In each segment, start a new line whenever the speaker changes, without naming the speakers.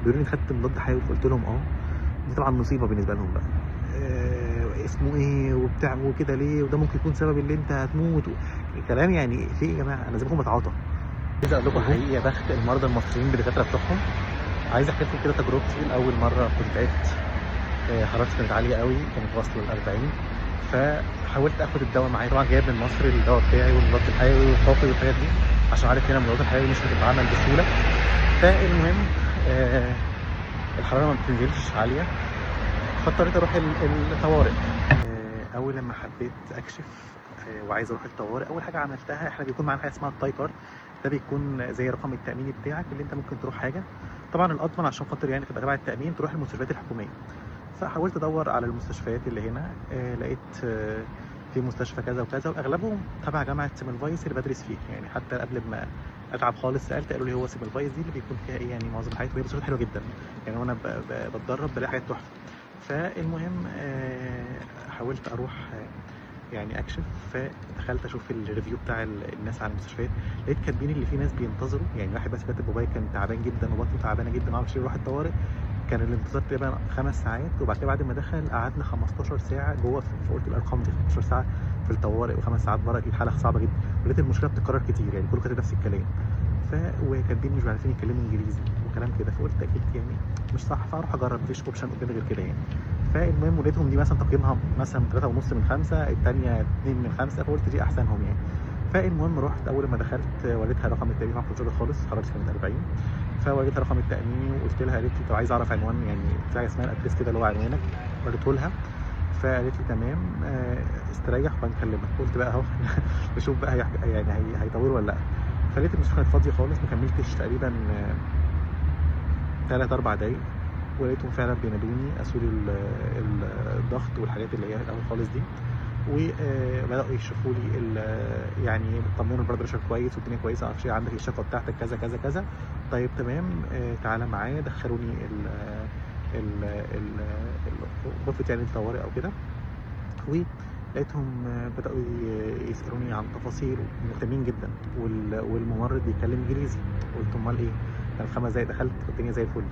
بيقولوا لي خدت مضاد حيوي، فقلت لهم دي طبعا مصيبه بالنسبه لهم بقى. اسمه ايه وبتاع وكده ليه، وده ممكن يكون سبب اللي انت هتموت كلام يعني في ايه يا جماعه، انا زيكم بتعاطى. عايز اقول لكم حقيقي يا بخت المرضى المصريين بالدكاتره بتوعهم. عايز احكي لكم كده تجربتي لاول مره كنت تعبت. حرارتي كانت عاليه قوي، كانت واصله ل 40. فحاولت اخد الدواء معايا، طبعا جايب من مصر الدواء بتاعي والمضاد الحيوي والحقن والحاجات دي، عشان عارف هنا المضاد الحيوي مش بتتعمل بسهوله. فالمهم الحراره ما بتنزلش عاليه، فاضطريت اروح الطوارئ. اول لما حبيت اكشف وعايز اروح الطوارئ، اول حاجه عملتها احنا بيكون معانا حاجه اسمها التاي كارد. ده بيكون زي رقم التامين بتاعك اللي انت ممكن تروح حاجه. طبعا الاضمن عشان خاطر يعني تبقى تبع التامين تروح المستشفيات الحكوميه. فحاولت ادور على المستشفيات اللي هنا، لقيت في مستشفى كذا وكذا، واغلبهم تبع جامعه سيملفايس اللي بدرس فيه. يعني حتى قبل ما اتعب خالص سالت، قالوا لي هو سيملفايس دي اللي بيكون فيها ايه يعني معظم الحاجات، وهي مستشفيات حلوه جدا يعني، وانا بتدرب بلاقي حاجات تحفه. فالمهم حاولت اروح يعني اكشف. فدخلت اشوف الريفيو بتاع الناس على المستشفيات، لقيت كاتبين اللي في ناس بينتظروا. يعني واحد بس كاتب بابايا كان تعبان جدا وبطنه تعبانه جدا معرفش يروح الطوارئ، كان الانتظار تقريبا 5 ساعات، وبعد كده بعد ما دخل قعدنا 15 ساعه جوه. فقلت الارقام دي 15 ساعه في الطوارئ و5 ساعات بره، اكيد حاله صعبه جدا. ولقيت المشكله بتتكرر كتير، يعني كله كاتب نفس الكلام. وكاتبين مش عارفين يتكلموا انجليزي وكلام كده، فقلت اكيد يعني مش صح، فاروح اجرب، مفيش اوبشن قدامي غير كده يعني. فالمهم ولقيتهم دي مثلا تقييمها مثلا 3.5 من 5، الثانيه 2 من 5، فقلت دي احسنهم يعني. فالمهم رحت، اول ما دخلت وريتها رقم التأمين، ما كنتش راضي خالص، حرارتي كانت 40. فوريتها رقم التأمين وقلت لها، قالت لي طب عايز اعرف عنوان، يعني في حاجه اسمها الادريس كده اللي هو عنوانك، وريته لها. فقالت لي تمام استريح وهنكلمك. قلت بقى اهو نشوف بقى يعني هيطولوا ولا لا. فلقيت المستشفى كانت فاضيه خالص، ما كملتش تقريبا 3-4 دقايق، ولقيتهم فعلا بينادوني، قاسوا لي الضغط والحاجات اللي هي الاول خالص دي، وبداوا يشوفوا لي يعني يطمنوا البلد بريشر كويس والدنيا كويسه، معرفش ايه عندك، الشفه بتاعتك كذا كذا كذا. طيب تمام تعالى معايا، دخلوني غرفه يعني الطوارئ او كده، ولقيتهم بداوا يسالوني عن تفاصيل مهتمين جدا، والممرض بيتكلم انجليزي. قلت امال ايه، كان 5 دقايق دخلت والدنيا زي الفل.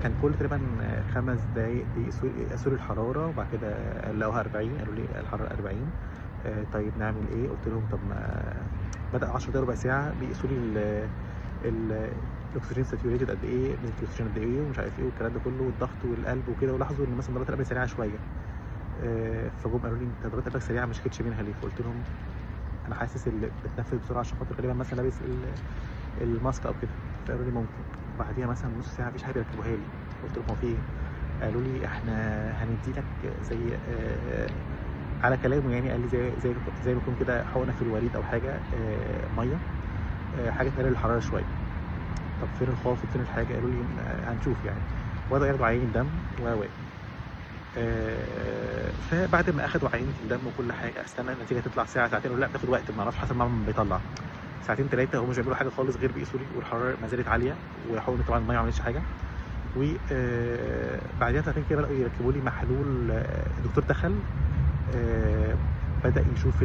كان كل تقريبا 5 دقايق بيقيسوا لي الحراره، وبعد كده لقوها 40، قالوا لي الحراره 40. طيب نعمل ايه، قلت لهم طب ما بدا 10 دقايق ربع ساعه بيقيسوا لي الاكسجين ساتيوريتد قد ايه، نسبه الاكسجين قد ايه ومش عارف ايه والكلام ده كله، والضغط والقلب وكده، ولاحظوا ان مثلا ضربات القلب سريعه شويه. فجم قالوا لي انت ضربات قلبك سريعه ما شكيتش منها ليه؟ فقلت لهم انا حاسس اللي بتنفذ بسرعه عشان خاطر غالبا مثلا لابس الماسك او كده. فقالوا لي ممكن. بعديها مثلا نص ساعه مفيش حاجه بيركبوها لي. قلت لهم هو في ايه؟ قالوا لي احنا هندي لك زي على كلامه يعني، قال لي زي ما يكون كده حقنه في الوريد او حاجه ميه، حاجه تقلل الحراره شويه. طب فين الخافض فين الحاجه؟ قالوا لي هنشوف يعني. وبداوا ياخدوا عينه دم فبعد ما اخدوا عينه الدم وكل حاجه، استنى النتيجه تطلع ساعه ساعتين، ولا لا بتاخد وقت، ما اعرفش حسب ما بيطلع. ساعتين 3 هم مش بيعملوا حاجه خالص غير بيقيسوا لي، والحراره ما زالت عاليه، وحقنه طبعا الميه ما عملتش حاجه. وبعدها ساعتين كده بداوا يركبوا لي محلول. الدكتور دخل بدأ يشوف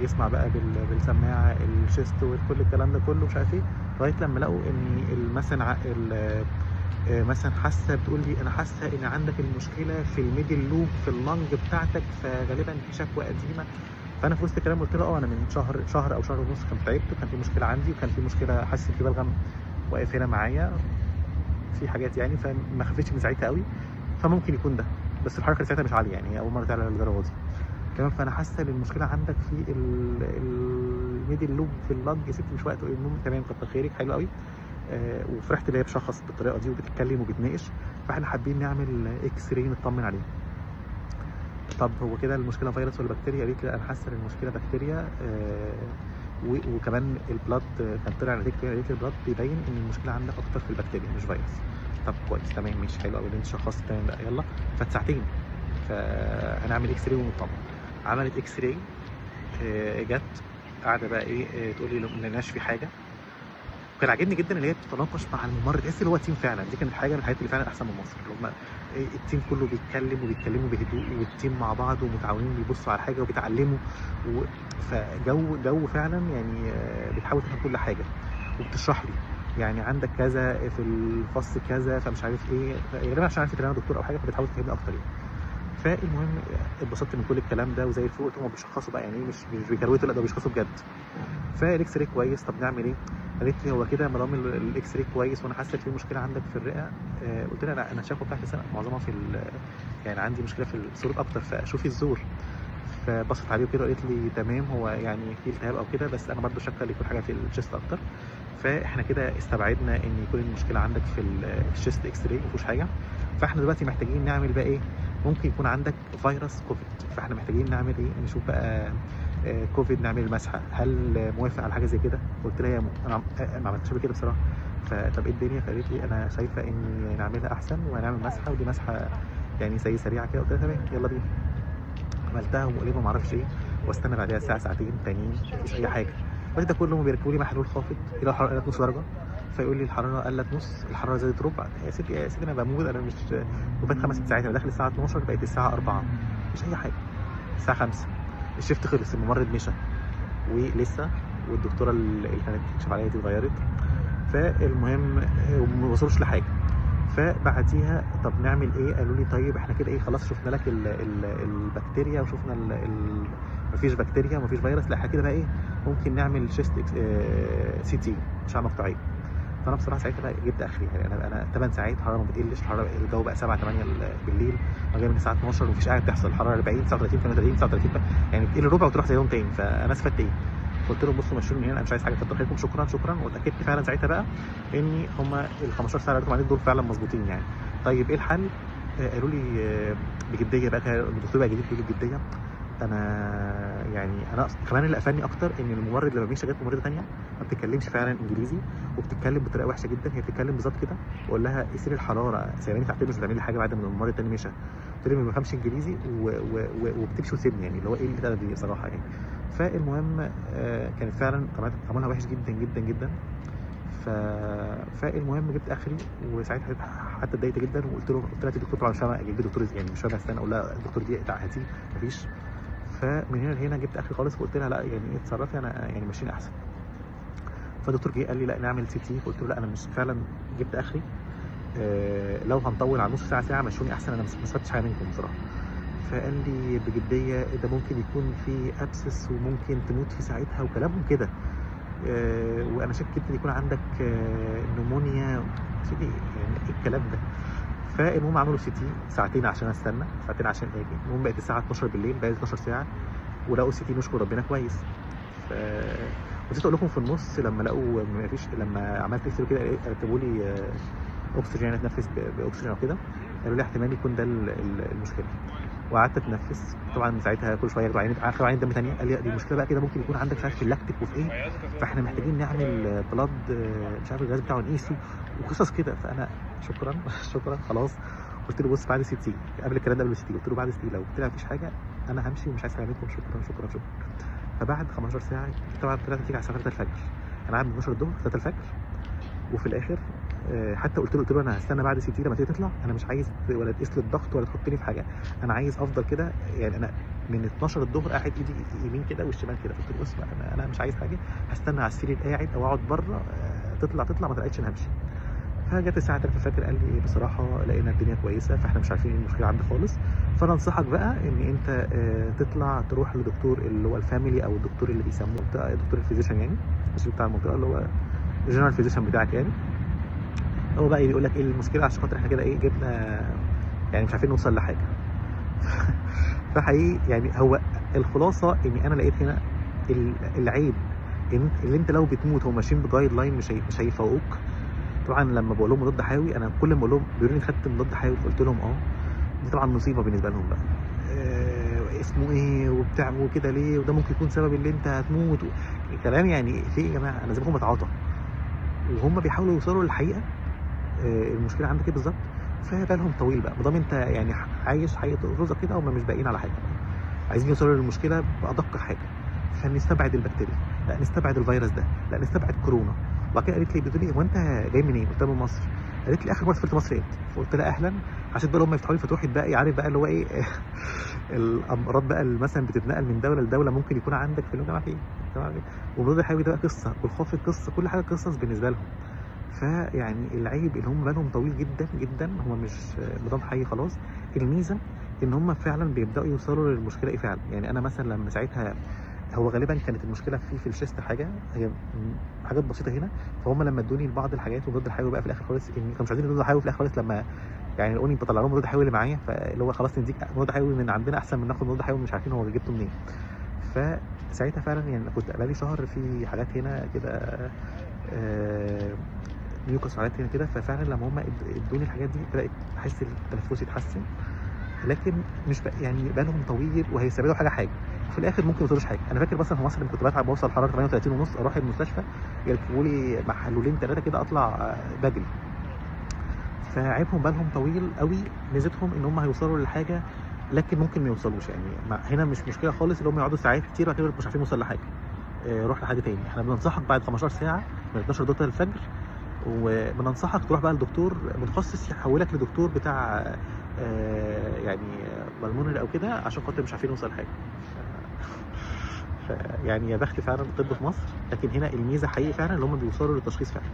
يسمع بقى بالسماعه الشيست وكل الكلام ده كله مش عارف ايه، لغايه لما لقوا ان مثلا مثلا حاسه، بتقول لي انا حاسه ان عندك المشكله في الميدل لوب في اللنج بتاعتك، فغالبا في شكوى قديمه. فانا في وسط الكلام قلت له انا من شهر او شهر ونص كنت تعبت، وكان في مشكله عندي، وكان في مشكله حاسس في بلغم واقف هنا معايا في حاجات يعني، فما خفتش من ساعتها قوي، فممكن يكون ده. بس الحركه ساعتها مش عاليه يعني، اول مره تعلى للدرجه دي كمان. فانا حاسه ان المشكله عندك في الميدل لوب في اللنج. يا ستي مش وقت النوم، تمام كتر خيرك حلو قوي. وفرحت اللي هي بشخص بالطريقه دي وبتتكلم وبتناقش، فاحنا حابين نعمل اكس راي نطمن عليه. طب هو كده المشكله فيروس ولا بكتيريا؟ قالت لي انا حاسه ان المشكله بكتيريا. وكمان البلاد كان طلع نتيجه، قالت لي البلاد بيبين ان المشكله عندك اكتر في البكتيريا مش فيروس. طب كويس تمام ماشي حلو قوي اللي انت شخصت تمام بقى، يلا. فات ساعتين فهنعمل اكس راي ونطمن. عملت اكس راي، جت قاعده بقى ايه تقول لي ما لقيناش في حاجه. وكان عاجبني جدا اللي هي بتتناقش مع الممرض، تحس ان هو تيم فعلا. دي كانت حاجه من الحاجات اللي فعلا احسن من مصر، اللي هم التيم كله بيتكلم وبيتكلموا بهدوء، والتيم مع بعض ومتعاونين بيبصوا على حاجه وبيتعلموا فجو فعلا يعني. بتحاول تفهم كل حاجه وبتشرح لي. يعني عندك كذا في الفصل كذا فمش عارف ايه، غالبا عشان عارف ان انا دكتور او حاجه فبتحاول تفهمني اكتر يعني. فالمهم اتبسطت من كل الكلام ده وزي الفل، قلت هم بيشخصوا بقى يعني ايه، مش بيكروتوا، لا ده بيشخصوا بجد. فالاكس راي كويس، طب نعمل ايه؟ قالت لي هو كده ما دام الاكس راي كويس وانا حاسه في مشكله عندك في الرئه، قلت لها لا انا الشكوى بتاعتي سنة معظمها في يعني عندي مشكله في الصوره اكتر فشوفي الزور. فبصت عليه وكده قالت لي تمام، هو يعني في التهاب او كده بس انا برضو شاكه يكون حاجه في الشيست اكتر. فاحنا كده استبعدنا ان يكون المشكله عندك في الشيست اكس راي، مفيهوش حاجه. فاحنا دلوقتي محتاجين نعمل بقى ايه؟ ممكن يكون عندك فيروس كوفيد، فاحنا محتاجين نعمل ايه؟ نشوف بقى كوفيد نعمل المسحه، هل موافق على حاجه زي كده؟ قلت لها انا ما عملتش قبل كده بصراحه، فطب ايه الدنيا؟ فقالت لي انا شايفه اني نعملها احسن وهنعمل مسحه، ودي مسحه يعني زي سريعه كده. قلت لها تمام يلا بينا. عملتها ومقلبه ما اعرفش ايه، واستنى بعدها ساعه ساعتين تانيين مفيش اي حاجه. بعد ده كله هم بيركبوا لي محلول خافض الى الحراره قلت نص درجه، فيقول لي الحراره قلت نص، الحراره زادت ربع. يا ستي يا ستي انا بموت، انا مش وبات 5 ساعات، انا داخل الساعه 12 بقت الساعه 4 مش اي حاجه. الساعه 5 الشيفت خلص، الممرض مشى ولسه، والدكتوره اللي كانت بتكشف عليا دي اتغيرت. فالمهم ما وصلوش لحاجه. فبعديها طب نعمل ايه؟ قالوا لي طيب احنا كده ايه خلاص شفنا لك البكتيريا وشفنا مفيش بكتيريا ومفيش فيروس، لا احنا كده بقى ايه ممكن نعمل شيست سي تي اشعه مقطعيه. فانا بصراحه ساعتها بقى جبت اخري، يعني انا 8 ساعات الحراره ما بتقلش، الحراره الجو بقى 7 8 بالليل، انا جاي من الساعه 12 ومفيش حاجه بتحصل، الحراره 40 39 38 39 يعني بتقل ربع وتروح زي يوم تاني. فانا استفدت ايه؟ قلت لهم بصوا مشوني من هنا، انا مش عايز حاجه، كتر خيركم شكرا شكرا. واتاكدت فعلا ساعتها بقى ان هم ال 15 ساعه اللي قلتهم عليهم دول فعلا مظبوطين يعني. طيب ايه الحل؟ قالوا لي بجديه بقى، الدكتور بقى جديد بيقول لي بجديه. انا يعني انا كمان اللي قفلني اكتر ان الممرض لما بيمشي جت ممرضه ثانيه ما بتتكلمش فعلا انجليزي وبتتكلم بطريقه وحشه جدا، هي بتتكلم بالظبط كده، بقول لها قيسي لي الحراره سايباني تحت مش بتعمل لي حاجه بعد ما الممرض الثاني مشى. قلت لي ما بفهمش انجليزي وبتمشي وتسيبني، يعني اللي هو ايه الادب دي بصراحه يعني. فالمهم كانت فعلا عملها وحش جدا جدا جدا. فالمهم جبت اخري، وساعتها حتى اتضايقت جدا وقلت لها الدكتور طبعا مش فاهمه اجيب دكتور يعني مش فاهمه، استنى اقول لها الدكتور دي هاتي مفيش. فمن هنا لهنا جبت اخري خالص وقلت لها لا يعني ايه اتصرفي انا يعني ماشيين احسن. فالدكتور جه قال لي لا نعمل سي تي، فقلت له لا انا مش فعلا جبت اخري، لو هنطول على نص ساعه ساعه مشوني احسن، انا ما استفدتش حاجه منكم بصراحه. فقال لي بجديه ده ممكن يكون في ابسس وممكن تموت في ساعتها وكلامهم كده، وانا شاك جدا يكون عندك نمونيا يعني ايه الكلام ده. فالمهم عملوا سي تي ساعتين عشان استنى، ساعتين عشان اجي، المهم بقت الساعه 12 بالليل، بقت 12 ساعه ولقوا السي تي نشكر ربنا كويس. ونسيت اقول لكم في النص لما لقوا ما فيش، لما عملت اكس كده ركبوا لي اكسجين، اتنفس باكسجين او كده، قالوا لي احتمال يكون ده المشكله. وقعدت اتنفس طبعا ساعتها كل شويه ياخدوا عينه دم ثانيه، قال لي دي المشكله بقى كده ممكن يكون عندك مش عارف في اللاكتيك وفي ايه، فاحنا محتاجين نعمل بلاد مش عارف الجهاز بتاعه نقيسه وقصص كده. فانا شكرا شكرا خلاص. قلت له بص بعد سي تي، قبل الكلام ده قبل السي تي، قلت له بعد السي تي لو طلع مفيش حاجه انا همشي ومش عايز حاجه منكم، شكرا شكرا شكرا. فبعد 15 ساعه طبعا طلعت تيجي على الساعه 3 الفجر، انا قاعد من 12 الظهر 3 الفجر. وفي الاخر حتى قلت له انا هستنى بعد سي تي لما تيجي تطلع، انا مش عايز ولا تقيس لي الضغط ولا تحطني في حاجه، انا عايز افضل كده يعني. انا من 12 الظهر قاعد ايدي يمين كده والشمال كده. قلت له بص انا مش عايز حاجه، هستنى على السرير قاعد او اقعد بره، تطلع ما طلعتش انا همشي. فجت الساعه 3 الفجر قال لي بصراحه لقينا الدنيا كويسه، فاحنا مش عارفين ايه المشكله عندك خالص، فانا انصحك بقى ان انت تطلع تروح لدكتور اللي هو الفاميلي او الدكتور اللي بيسموه دكتور الفيزيشن يعني، مش بتاع المنطقه اللي هو الجنرال فيزيشن بتاعك يعني. هو بقى يقول لك ايه المشكله عشان خاطر احنا كده ايه جبنا يعني مش عارفين نوصل لحاجه. فحقيقي يعني هو الخلاصه اني انا لقيت هنا العيب اللي انت لو بتموت هم ماشيين بجايد لاين مش هيفوقوك. طبعا لما بقول لهم مضاد حيوي، انا كل ما بقول لهم بيقولوا لي خدت مضاد حيوي، قلت لهم دي طبعا مصيبه بالنسبه لهم بقى، اسمه ايه وبتاع وكده ليه، وده ممكن يكون سبب اللي انت هتموت كلام يعني في ايه يا جماعه، انا زيكم بتعاطى وهم بيحاولوا يوصلوا للحقيقه المشكله عندك ايه بالظبط. فبالهم طويل بقى، ما دام انت يعني عايش حقيقه رزق كده، هم مش باقيين على حاجه، عايزين يوصلوا للمشكله بادق حاجه. فنستبعد البكتيريا، لا نستبعد الفيروس ده، لا نستبعد كورونا. وبعد كده قالت لي بتقول لي هو انت جاي منين؟ قلت لها من مصر. قالت لي اخر مره سافرت مصر امتى؟ فقلت لها اهلا، عشان بقى هم يفتحوا لي فتوحه بقى عارف بقى اللي هو ايه الامراض بقى اللي مثلا بتتنقل من دوله لدوله ممكن يكون عندك في الجامعه في ايه؟ والمرض الحيوي ده بقى قصه، والخوف قصه، كل حاجه قصص بالنسبه لهم. فيعني العيب ان هم بالهم طويل جدا جدا، هم مش نظام حي خلاص. الميزه ان هم فعلا بيبداوا يوصلوا للمشكله ايه فعلا. يعني انا مثلا لما ساعتها، هو غالبا كانت المشكله في الشيست حاجه، هي حاجات بسيطه هنا. فهم لما ادوني بعض الحاجات ومضاد الحيوي بقى في الاخر خالص، يعني كانوا مش عايزين مضاد حيوي في الاخر خالص، لما يعني لقوني بطلع لهم مضاد حيوي اللي معايا، فاللي هو خلاص نديك مضاد حيوي من عندنا احسن من ناخد مضاد حيوي مش عارفين هو جبته منين. فساعتها فعلا يعني كنت بقالي شهر في حاجات هنا كده، ميوكس وحاجات هنا كده. ففعلا لما هم ادوني الحاجات دي بدات احس التنفس يتحسن، لكن مش يعني بالهم طويل وهيستعملوا حاجه وفي الاخر ممكن ما يوصلوش حاجه. انا فاكر مثلا في مصر لما كنت بتعب بوصل حراره 38 ونص، اروح المستشفى يركبوا لي محلولين 3 كده اطلع بجري. فعيبهم بالهم طويل قوي، ميزتهم ان هم هيوصلوا للحاجه لكن ممكن ما يوصلوش. يعني هنا مش مشكله خالص اللي هم يقعدوا ساعات كتير وبعد كده مش عارفين يوصل لحاجه. روح لحد تاني. احنا بننصحك بعد 15 ساعه من 12 دقيقه الفجر، وبننصحك تروح بقى لدكتور متخصص يحولك لدكتور بتاع يعني بالمونري او كده، عشان خاطر مش عارفين نوصل لحاجه. يعني يا بخت فعلا الطب في مصر، لكن هنا الميزه حقيقي فعلا اللي هم بيوصلوا للتشخيص فعلا.